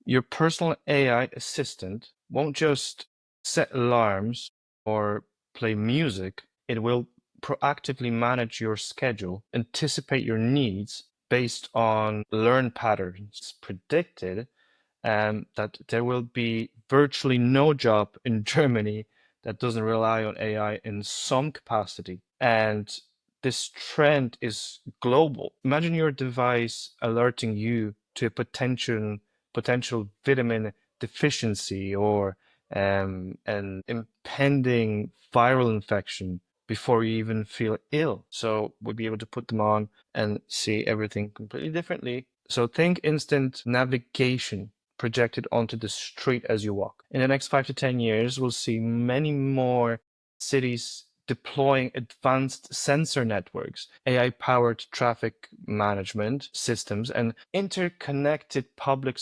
Your personal AI assistant won't just set alarms or play music. It will proactively manage your schedule, anticipate your needs based on learned patterns. It's predicted that there will be virtually no job in Germany that doesn't rely on AI in some capacity. And this trend is global. Imagine your device alerting you to a potential vitamin deficiency or an impending viral infection before you even feel ill. So we'll be able to put them on and see everything completely differently. So think instant navigation projected onto the street as you walk. In the next 5 to 10 years, we'll see many more cities deploying advanced sensor networks, AI-powered traffic management systems, and interconnected public.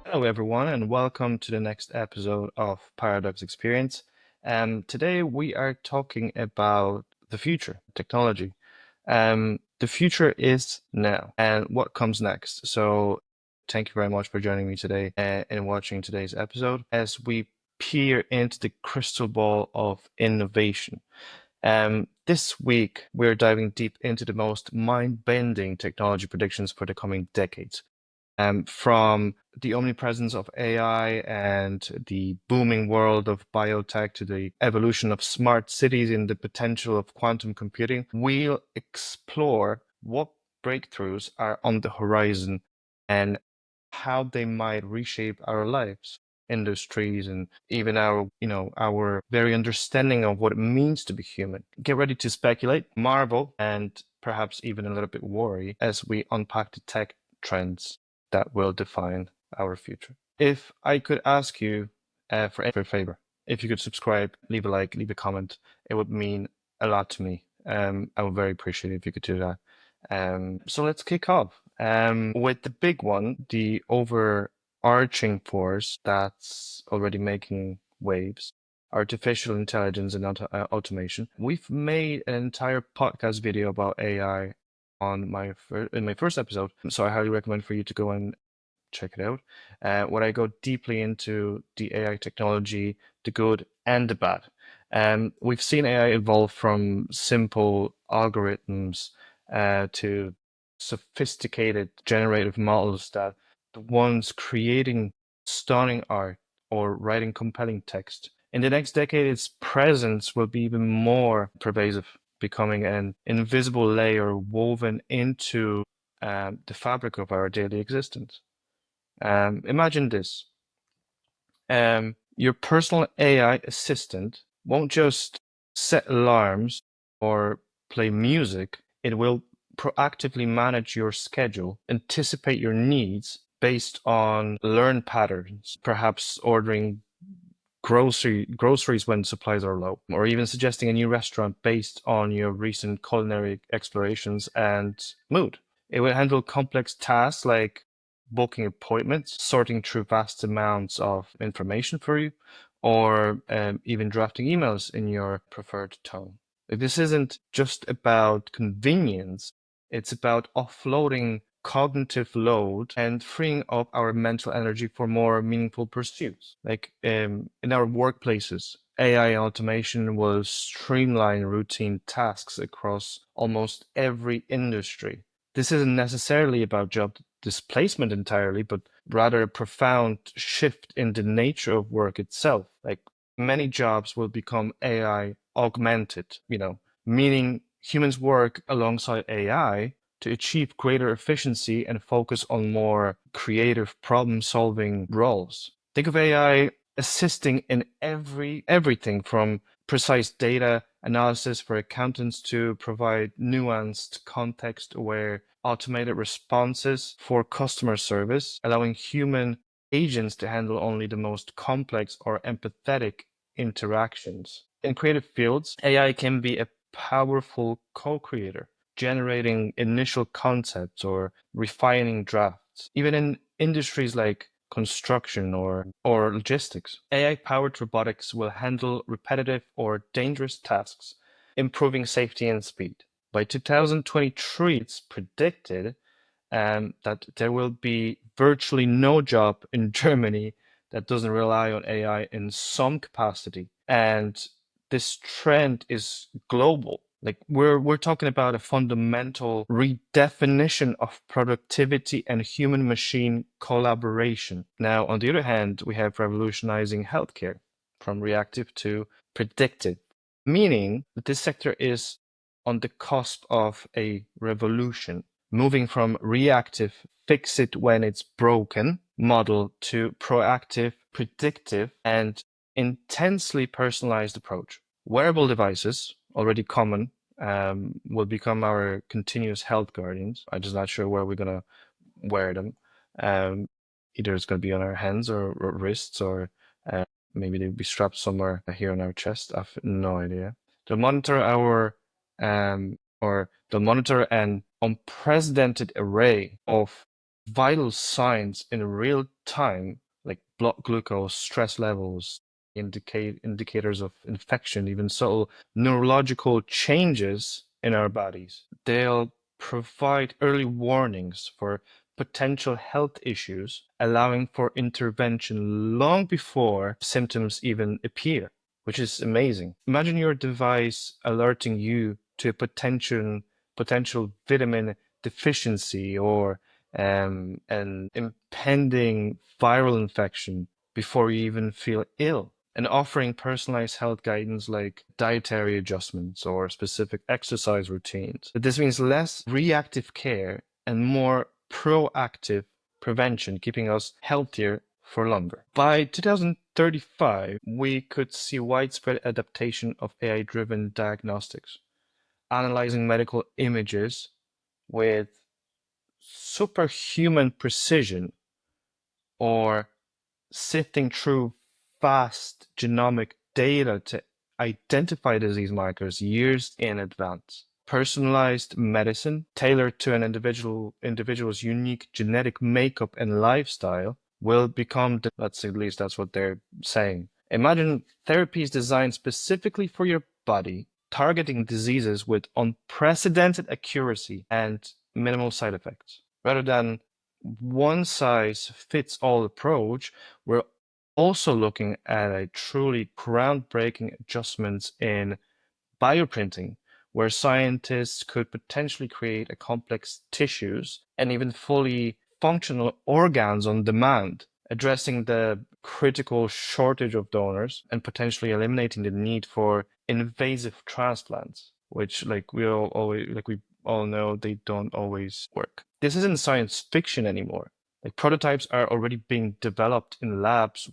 Hello, everyone, and welcome to the next episode of Paradox Experience. Today we are talking about the future, technology. The future is now, and what comes next. So, thank you very much for joining me today and watching today's episode as we peer into the crystal ball of innovation. This week, we're diving deep into the most mind-bending technology predictions for the coming decades. From the omnipresence of AI and the booming world of biotech to the evolution of smart cities and the potential of quantum computing, we'll explore what breakthroughs are on the horizon and how they might reshape our lives, industries, and even our very understanding of what it means to be human. Get ready to speculate, marvel, and perhaps even a little bit worry as we unpack the tech trends that will define our future. If I could ask you for a favor, if you could subscribe, leave a like, leave a comment, it would mean a lot to me. I would very appreciate it if you could do that. So let's kick off with the big one, the overarching force that's already making waves. Artificial intelligence and automation. We've made an entire podcast video about AI on in my first episode, so I highly recommend for you to go and check it out. Where I go deeply into the AI technology, the good and the bad. We've seen AI evolve from simple algorithms to sophisticated generative models that the ones creating stunning art or writing compelling text. In the next decade, its presence will be even more pervasive, becoming an invisible layer woven into the fabric of our daily existence. Imagine this. Your personal AI assistant won't just set alarms or play music. It will proactively manage your schedule, anticipate your needs based on learned patterns, perhaps ordering groceries when supplies are low, or even suggesting a new restaurant based on your recent culinary explorations and mood. It will handle complex tasks like booking appointments, sorting through vast amounts of information for you, or even drafting emails in your preferred tone. Like, this isn't just about convenience, it's about offloading cognitive load and freeing up our mental energy for more meaningful pursuits. Like in our workplaces, AI automation will streamline routine tasks across almost every industry. This isn't necessarily about job displacement entirely, but rather a profound shift in the nature of work itself. Like, many jobs will become AI augmented, meaning humans work alongside AI to achieve greater efficiency and focus on more creative problem-solving roles. Think of AI assisting in everything from precise data analysis for accountants to provide nuanced, context-aware automated responses for customer service, allowing human agents to handle only the most complex or empathetic interactions. In creative fields, AI can be a powerful co-creator, generating initial concepts or refining drafts. Even in industries like construction, or logistics. AI-powered robotics will handle repetitive or dangerous tasks, improving safety and speed. By 2023, it's predicted that there will be virtually no job in Germany that doesn't rely on AI in some capacity. And this trend is global. Like we're talking about a fundamental redefinition of productivity and human machine collaboration. Now, on the other hand, we have revolutionizing healthcare from reactive to predictive, meaning that this sector is on the cusp of a revolution, moving from reactive, fix it when it's broken model to proactive, predictive, and intensely personalized approach. Wearable devices, already common, will become our continuous health guardians. I'm just not sure where we're gonna wear them. Um, Either it's gonna be on our hands or wrists, or maybe they'll be strapped somewhere here on our chest. I've no idea. They'll monitor our or they'll monitor an unprecedented array of vital signs in real time, like blood glucose, stress levels, indicators of infection, even subtle neurological changes in our bodies. They'll provide early warnings for potential health issues, allowing for intervention long before symptoms even appear, which is amazing. Imagine your device alerting you to a potential vitamin deficiency or an impending viral infection before you even feel ill, and offering personalized health guidance like dietary adjustments or specific exercise routines. But this means less reactive care and more proactive prevention, keeping us healthier for longer. By 2035, we could see widespread adaptation of AI-driven diagnostics, analyzing medical images with superhuman precision or sifting through vast genomic data to identify disease markers years in advance. Personalized medicine tailored to an individual's unique genetic makeup and lifestyle will become that's at least that's what they're saying. Imagine therapies designed specifically for your body, targeting diseases with unprecedented accuracy and minimal side effects. Rather than one size fits all approach, we're also looking at a truly groundbreaking adjustments in bioprinting, where scientists could potentially create a complex tissues and even fully functional organs on demand, addressing the critical shortage of donors and potentially eliminating the need for invasive transplants, which we all know they don't always work. This isn't science fiction anymore. Like prototypes are already being developed in labs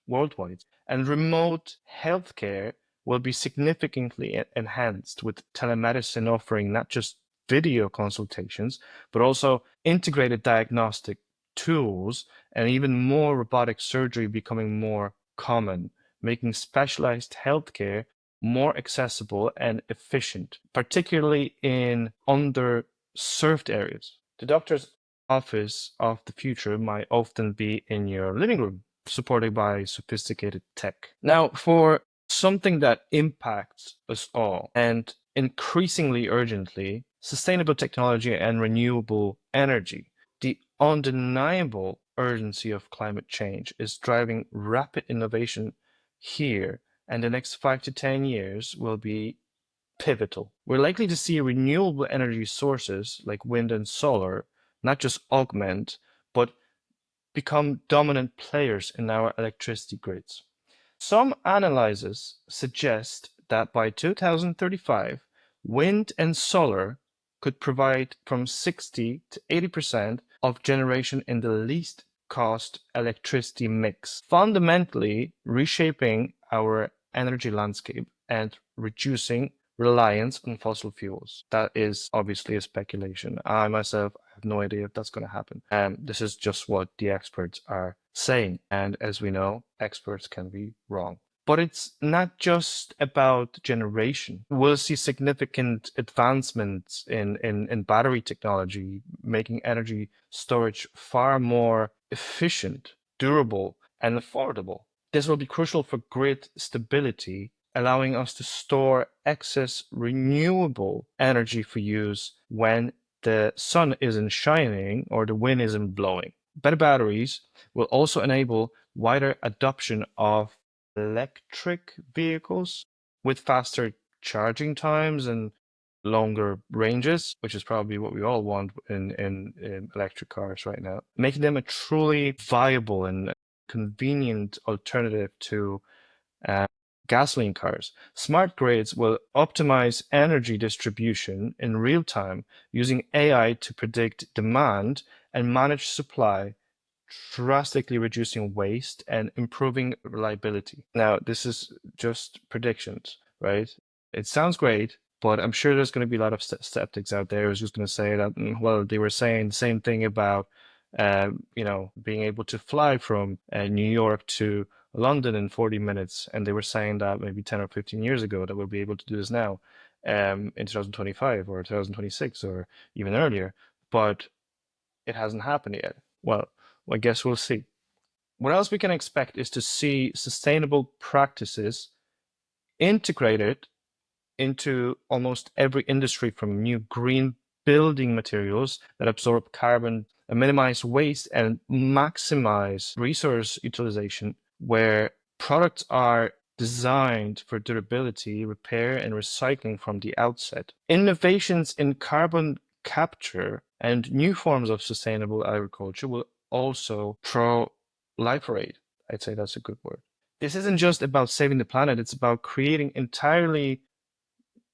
worldwide, and remote healthcare will be significantly enhanced with telemedicine offering not just video consultations, but also integrated diagnostic tools and even more robotic surgery becoming more common, making specialized healthcare more accessible and efficient, particularly in underserved areas. The doctor's office of the future might often be in your living room, supported by sophisticated tech. Now, for something that impacts us all and increasingly urgently, sustainable technology and renewable energy, the undeniable urgency of climate change is driving rapid innovation here, and the next 5 to 10 years will be pivotal. We're likely to see renewable energy sources like wind and solar not just augment, but become dominant players in our electricity grids. Some analyses suggest that by 2035, wind and solar could provide from 60 to 80% of generation in the least cost electricity mix, fundamentally reshaping our energy landscape and reducing reliance on fossil fuels. That is obviously a speculation. I myself have no idea if that's going to happen. This is just what the experts are saying. And as we know, experts can be wrong. But it's not just about generation. We'll see significant advancements in battery technology, making energy storage far more efficient. durable, and affordable. This will be crucial for grid stability, allowing us to store excess renewable energy for use when the sun isn't shining or the wind isn't blowing. Better batteries will also enable wider adoption of electric vehicles with faster charging times and longer ranges, which is probably what we all want in electric cars right now, making them a truly viable and convenient alternative to uh, gasoline cars. Smart grids will optimize energy distribution in real time using AI to predict demand and manage supply, drastically reducing waste and improving reliability. Now, this is just predictions, right? It sounds great, but I'm sure there's going to be a lot of skeptics out there who's just going to say that, well, they were saying the same thing about, being able to fly from New York to London in 40 minutes, and they were saying that maybe 10 or 15 years ago that we'll be able to do this now, in 2025 or 2026 or even earlier, but it hasn't happened yet. Well, I guess we'll see. What else we can expect is to see sustainable practices integrated into almost every industry, from new green building materials that absorb carbon and minimize waste and maximize resource utilization, where products are designed for durability, repair, and recycling from the outset. Innovations in carbon capture and new forms of sustainable agriculture will also proliferate. I'd say that's a good word. This isn't just about saving the planet, it's about creating entirely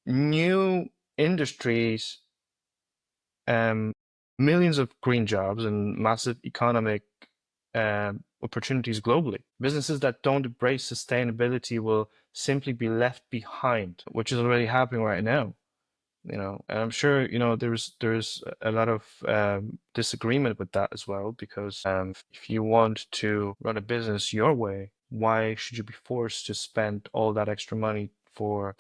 new industries, um, millions of green jobs, and massive economic opportunities globally. Businesses that don't embrace sustainability will simply be left behind, which is already happening right now. And I'm sure there's a lot of disagreement with that as well, because if you want to run a business your way, why should you be forced to spend all that extra money for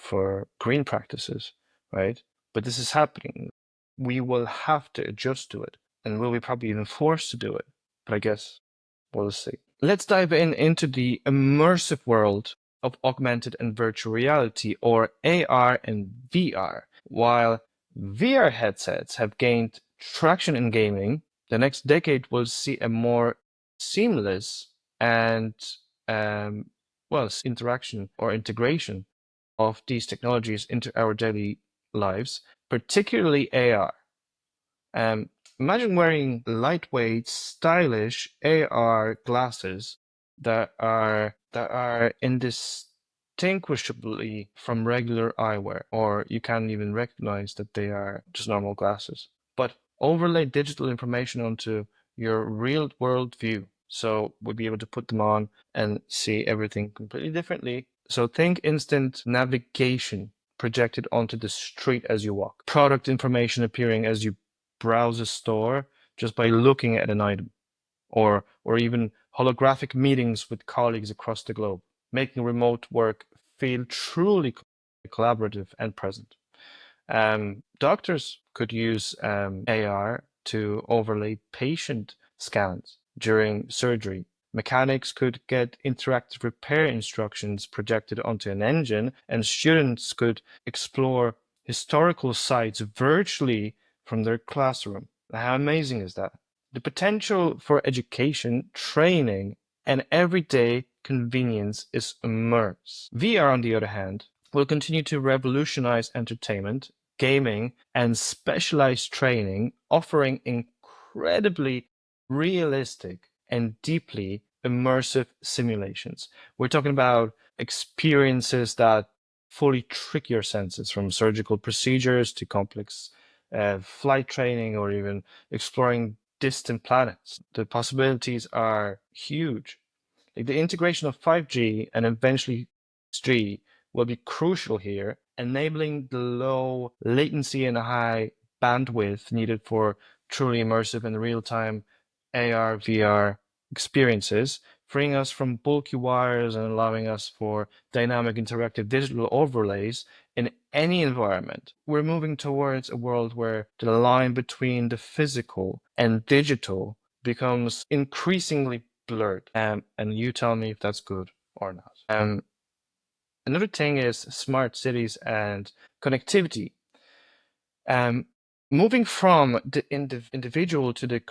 green practices, right? But this is happening. We will have to adjust to it, and we'll be probably even forced to do it. But I guess we'll see. Let's dive into the immersive world of augmented and virtual reality, or AR and VR. While VR headsets have gained traction in gaming, the next decade will see a more seamless and interaction or integration of these technologies into our daily lives, particularly AR. Imagine wearing lightweight, stylish AR glasses that are indistinguishably from regular eyewear, or you can't even recognize that they are just normal glasses. But overlay digital information onto your real world view. So we'll be able to put them on and see everything completely differently. So think instant navigation projected onto the street as you walk, product information appearing as you browse a store just by looking at an item, or even holographic meetings with colleagues across the globe, making remote work feel truly collaborative and present. Doctors could use AR to overlay patient scans during surgery. Mechanics could get interactive repair instructions projected onto an engine, and students could explore historical sites virtually from their classroom. How amazing is that? The potential for education, training, and everyday convenience is immense. VR, on the other hand, will continue to revolutionize entertainment, gaming, and specialized training, offering incredibly realistic and deeply immersive simulations. We're talking about experiences that fully trick your senses, from surgical procedures to complex flight training, or even exploring distant planets. The possibilities are huge. Like, the integration of 5G and eventually 6G will be crucial here, enabling the low latency and high bandwidth needed for truly immersive and real-time AR, VR experiences, freeing us from bulky wires and allowing us for dynamic interactive digital overlays in any environment. We're moving towards a world where the line between the physical and digital becomes increasingly blurred. And you tell me if that's good or not. Another thing is smart cities and connectivity. Um, Moving from the individual to the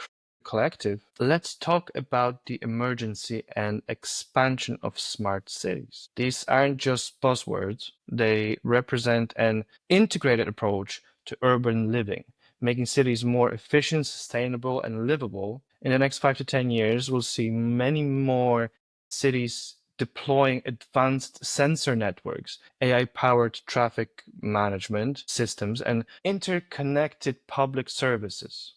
collective, let's talk about the emergency and expansion of smart cities. These aren't just buzzwords, they represent an integrated approach to urban living, making cities more efficient, sustainable, and livable. In the next 5 to 10 years, we'll see many more cities deploying advanced sensor networks, AI-powered traffic management systems, and interconnected public services.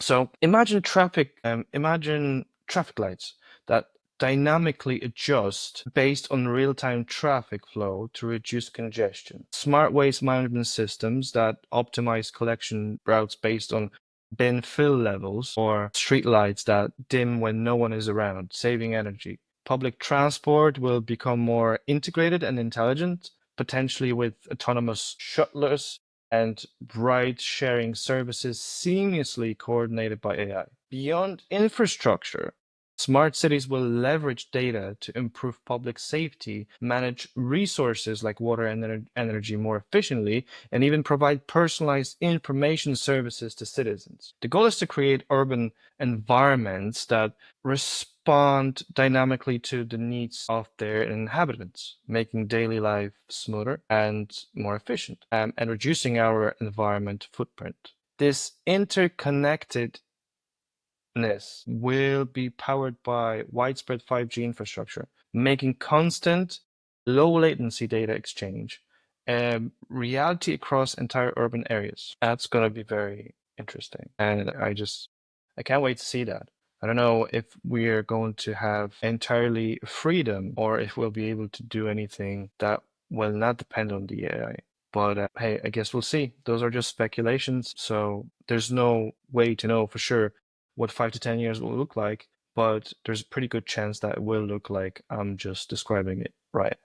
So imagine traffic lights that dynamically adjust based on real-time traffic flow to reduce congestion. Smart waste management systems that optimize collection routes based on bin fill levels, or street lights that dim when no one is around, saving energy. Public transport will become more integrated and intelligent, potentially with autonomous shuttlers and ride-sharing services seamlessly coordinated by AI. Beyond infrastructure, smart cities will leverage data to improve public safety, manage resources like water and energy more efficiently, and even provide personalized information services to citizens. The goal is to create urban environments that respond dynamically to the needs of their inhabitants, making daily life smoother and more efficient, and reducing our environment footprint. This interconnected will be powered by widespread 5G infrastructure, making constant, low latency data exchange reality across entire urban areas. That's going to be very interesting. And I can't wait to see that. I don't know if we're going to have entirely freedom or if we'll be able to do anything that will not depend on the AI. But hey, I guess we'll see. Those are just speculations. So there's no way to know for sure what 5 to 10 years will look like, but there's a pretty good chance that it will look like I'm just describing it right.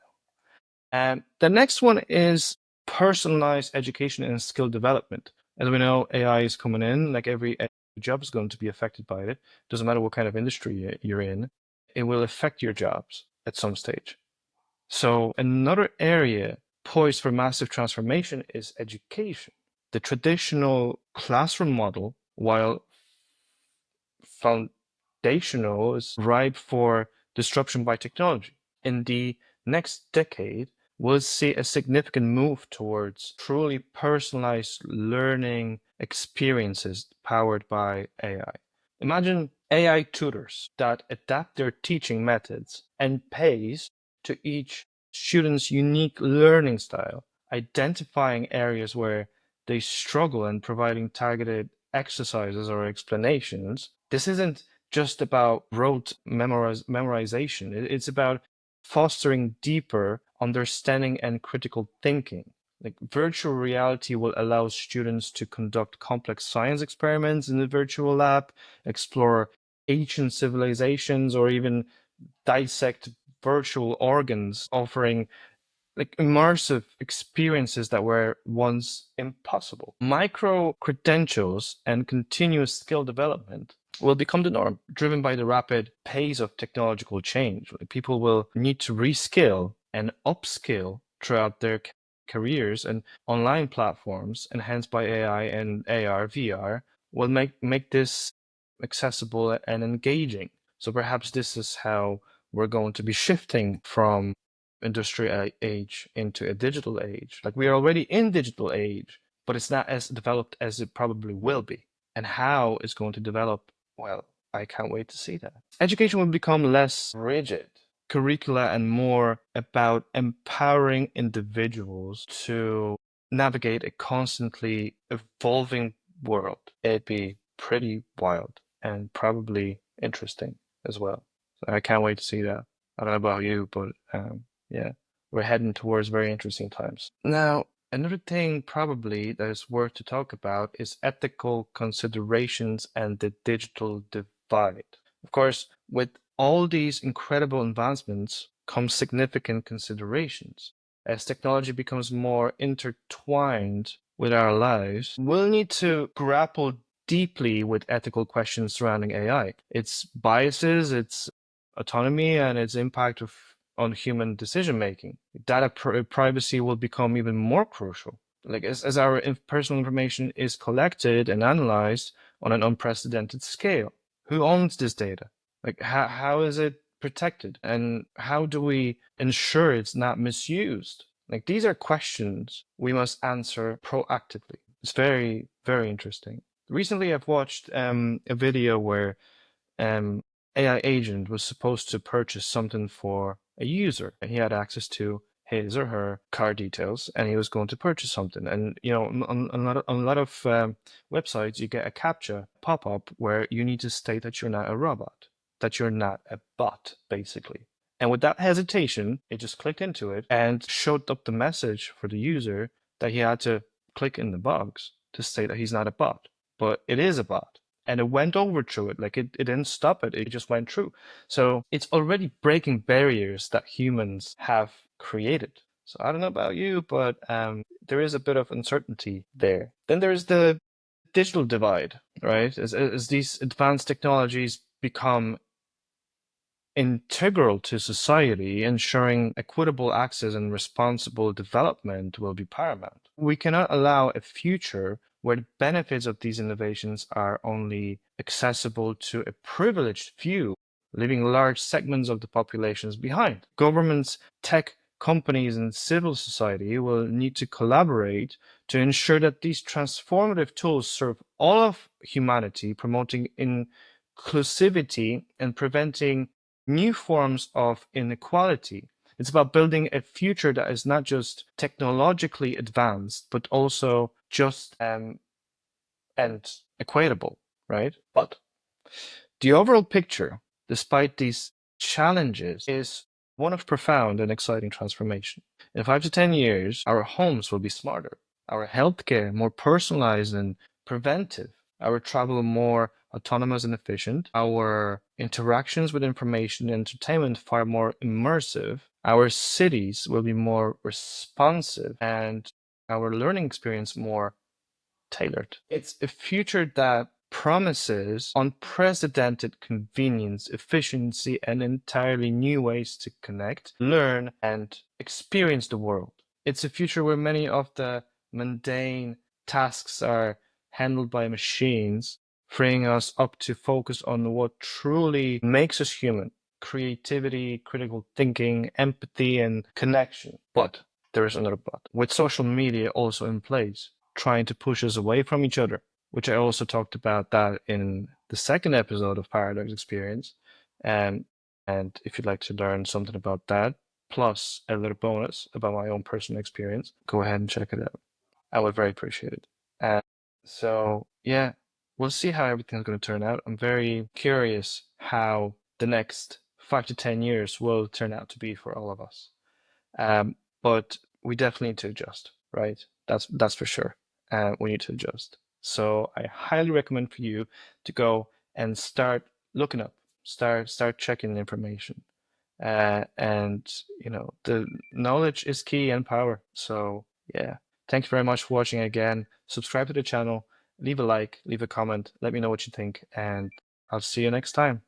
And the next one is personalized education and skill development. As we know, AI is coming in, like every job is going to be affected by it. Doesn't matter what kind of industry you're in, it will affect your jobs at some stage. So another area poised for massive transformation is education. The traditional classroom model, while foundational, is ripe for disruption by technology. In the next decade, we'll see a significant move towards truly personalized learning experiences powered by AI. Imagine AI tutors that adapt their teaching methods and pace to each student's unique learning style, identifying areas where they struggle and providing targeted exercises or explanations. This isn't just about rote memorization. It's about fostering deeper understanding and critical thinking. Like virtual reality will allow students to conduct complex science experiments in the virtual lab, explore ancient civilizations, or even dissect virtual organs, offering like immersive experiences that were once impossible. Micro credentials and continuous skill development will become the norm, driven by the rapid pace of technological change. Like people will need to reskill and upskill throughout their careers, and online platforms enhanced by AI and AR, VR will make this accessible and engaging. So perhaps this is how we're going to be shifting from industrial age into a digital age. Like we are already in digital age, but it's not as developed as it probably will be. And how it's going to develop, well, I can't wait to see that. Education will become less rigid curricula and more about empowering individuals to navigate a constantly evolving world. It'd be pretty wild and probably interesting as well. So I can't wait to see that. I don't know about you, but yeah, we're heading towards very interesting times. Now, another thing probably that is worth to talk about is ethical considerations and the digital divide. Of course, with all these incredible advancements come significant considerations. As technology becomes more intertwined with our lives, we'll need to grapple deeply with ethical questions surrounding AI, its biases, its autonomy, and its impact on human decision making. Data privacy will become even more crucial. Like as our personal information is collected and analyzed on an unprecedented scale. Who owns this data? Like how is it protected? And how do we ensure it's not misused? Like these are questions we must answer proactively. It's very, very interesting. Recently, I've watched a video where AI agent was supposed to purchase something for a user. He had access to his or her car details, and he was going to purchase something. And on a lot of websites, you get a CAPTCHA pop-up where you need to state that you're not a robot, that you're not a bot, basically. And without hesitation, it just clicked into it and showed up the message for the user that he had to click in the box to state that he's not a bot, but it is a bot. And it went over through it. Like it didn't stop it. It just went through. So it's already breaking barriers that humans have created. So I don't know about you, but there is a bit of uncertainty there. Then there's the digital divide, right? As these advanced technologies become integral to society, ensuring equitable access and responsible development will be paramount. We cannot allow a future where the benefits of these innovations are only accessible to a privileged few, leaving large segments of the populations behind. Governments, tech companies, and civil society will need to collaborate to ensure that these transformative tools serve all of humanity, promoting inclusivity and preventing new forms of inequality. It's about building a future that is not just technologically advanced, but also just and equatable, right? But the overall picture, despite these challenges, is one of profound and exciting transformation. In 5 to 10 years, our homes will be smarter, our healthcare more personalized and preventive, our travel more autonomous and efficient, our interactions with information and entertainment far more immersive, our cities will be more responsive, and our learning experience more tailored. It's a future that promises unprecedented convenience, efficiency, and entirely new ways to connect, learn, and experience the world. It's a future where many of the mundane tasks are handled by machines, freeing us up to focus on what truly makes us human: creativity, critical thinking, empathy, and connection. But there is another but. With social media also in place, trying to push us away from each other, which I also talked about that in the second episode of Paradox Experience. And if you'd like to learn something about that, plus a little bonus about my own personal experience, go ahead and check it out. I would very appreciate it. And so, yeah, we'll see how everything's going to turn out. I'm very curious how the next 5 to 10 years will turn out to be for all of us. But we definitely need to adjust, right? That's for sure. We need to adjust. So I highly recommend for you to go and start looking up, start checking information. And the knowledge is key and power. So yeah, thanks very much for watching again. Subscribe to the channel, leave a like, leave a comment, let me know what you think, and I'll see you next time.